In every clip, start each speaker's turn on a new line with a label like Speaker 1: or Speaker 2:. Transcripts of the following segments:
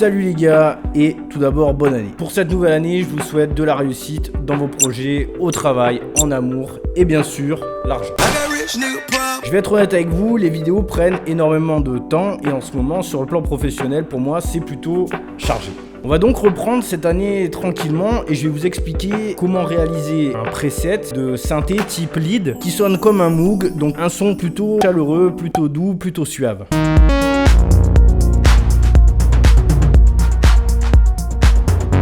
Speaker 1: Salut les gars et tout d'abord bonne année. Pour cette nouvelle année, je vous souhaite de la réussite dans vos projets, au travail, en amour et bien sûr l'argent. Je vais être honnête avec vous, les vidéos prennent énormément de temps et en ce moment sur le plan professionnel pour moi c'est plutôt chargé. On va donc reprendre cette année tranquillement et je vais vous expliquer comment réaliser un preset de synthé type lead qui sonne comme un Moog, donc un son plutôt chaleureux, plutôt doux, plutôt suave.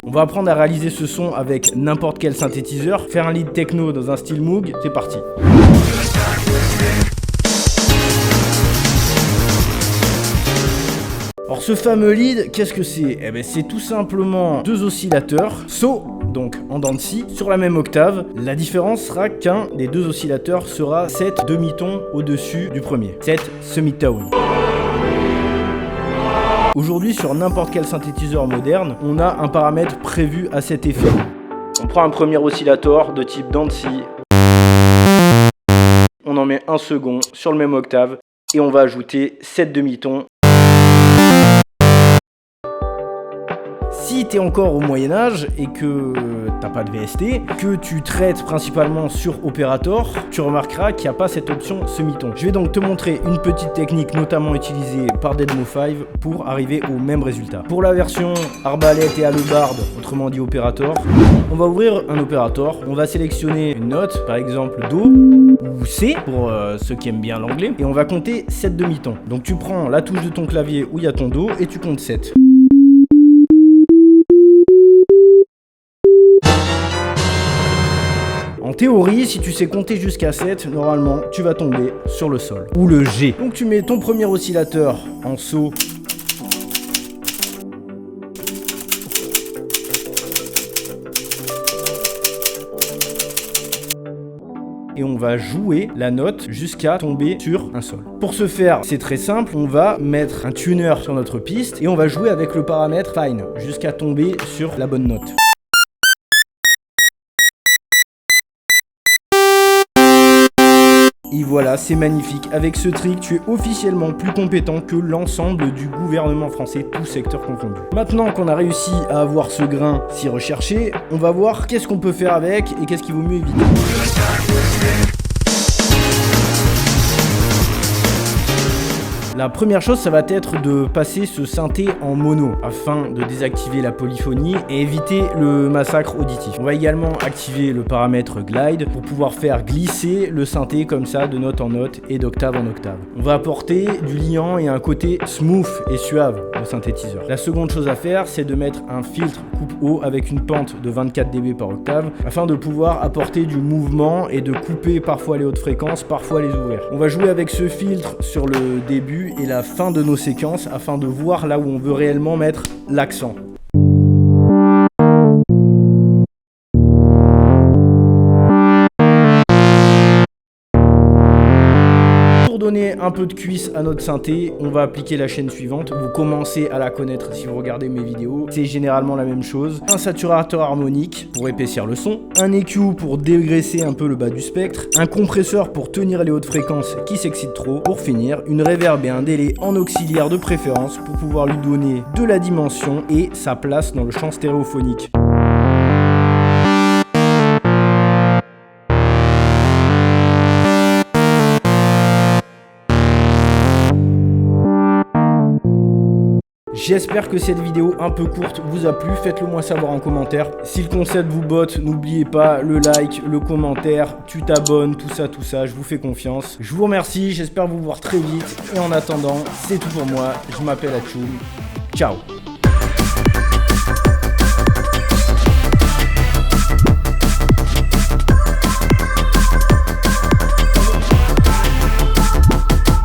Speaker 1: On va apprendre à réaliser ce son avec n'importe quel synthétiseur, faire un lead techno dans un style Moog, c'est parti. Alors ce fameux lead, qu'est-ce que c'est? Eh ben c'est tout simplement deux oscillateurs, So, donc en dents de scie, sur la même octave. La différence sera qu'un des deux oscillateurs sera 7 demi-tons au-dessus du premier, 7 semi-tone. Aujourd'hui, sur n'importe quel synthétiseur moderne, on a un paramètre prévu à cet effet. On prend un premier oscillateur de type dents de scie, on en met un second sur le même octave et on va ajouter 7 demi-tons. Si tu es encore au Moyen-Âge et que t'as pas de VST, que tu traites principalement sur Operator, tu remarqueras qu'il n'y a pas cette option semi-ton. Je vais donc te montrer une petite technique notamment utilisée par Deadmo5 pour arriver au même résultat. Pour la version arbalète et hallebarde, autrement dit Operator, on va ouvrir un Operator, on va sélectionner une note, par exemple Do ou C pour ceux qui aiment bien l'anglais, et on va compter 7 demi-tons. Donc tu prends la touche de ton clavier où il y a ton Do et tu comptes 7. En théorie, si tu sais compter jusqu'à 7, normalement, tu vas tomber sur le Sol ou le G. Donc tu mets ton premier oscillateur en So. Et on va jouer la note jusqu'à tomber sur un Sol. Pour ce faire, c'est très simple, on va mettre un tuner sur notre piste et on va jouer avec le paramètre Fine jusqu'à tomber sur la bonne note. Et voilà, c'est magnifique. Avec ce trick, tu es officiellement plus compétent que l'ensemble du gouvernement français, tout secteur confondu. Maintenant qu'on a réussi à avoir ce grain si recherché, on va voir qu'est-ce qu'on peut faire avec et qu'est-ce qu'il vaut mieux éviter. La première chose, ça va être de passer ce synthé en mono afin de désactiver la polyphonie et éviter le massacre auditif. On va également activer le paramètre glide pour pouvoir faire glisser le synthé comme ça de note en note et d'octave en octave. On va apporter du liant et un côté smooth et suave au synthétiseur. La seconde chose à faire, c'est de mettre un filtre coupe haut avec une pente de 24 dB par octave afin de pouvoir apporter du mouvement et de couper parfois les hautes fréquences, parfois les ouvrir. On va jouer avec ce filtre sur le début et la fin de nos séquences afin de voir là où on veut réellement mettre l'accent. Pour donner un peu de cuisse à notre synthé, on va appliquer la chaîne suivante. Vous commencez à la connaître si vous regardez mes vidéos. C'est généralement la même chose. Un saturateur harmonique pour épaissir le son, un EQ pour dégraisser un peu le bas du spectre, un compresseur pour tenir les hautes fréquences qui s'excitent trop. Pour finir, une reverb et un délai en auxiliaire de préférence pour pouvoir lui donner de la dimension et sa place dans le champ stéréophonique. J'espère que cette vidéo un peu courte vous a plu, faites-le moi savoir en commentaire. Si le concept vous botte, n'oubliez pas le like, le commentaire, tu t'abonnes, tout ça, je vous fais confiance. Je vous remercie, j'espère vous voir très vite et en attendant, c'est tout pour moi, je m'appelle Atchoum, ciao.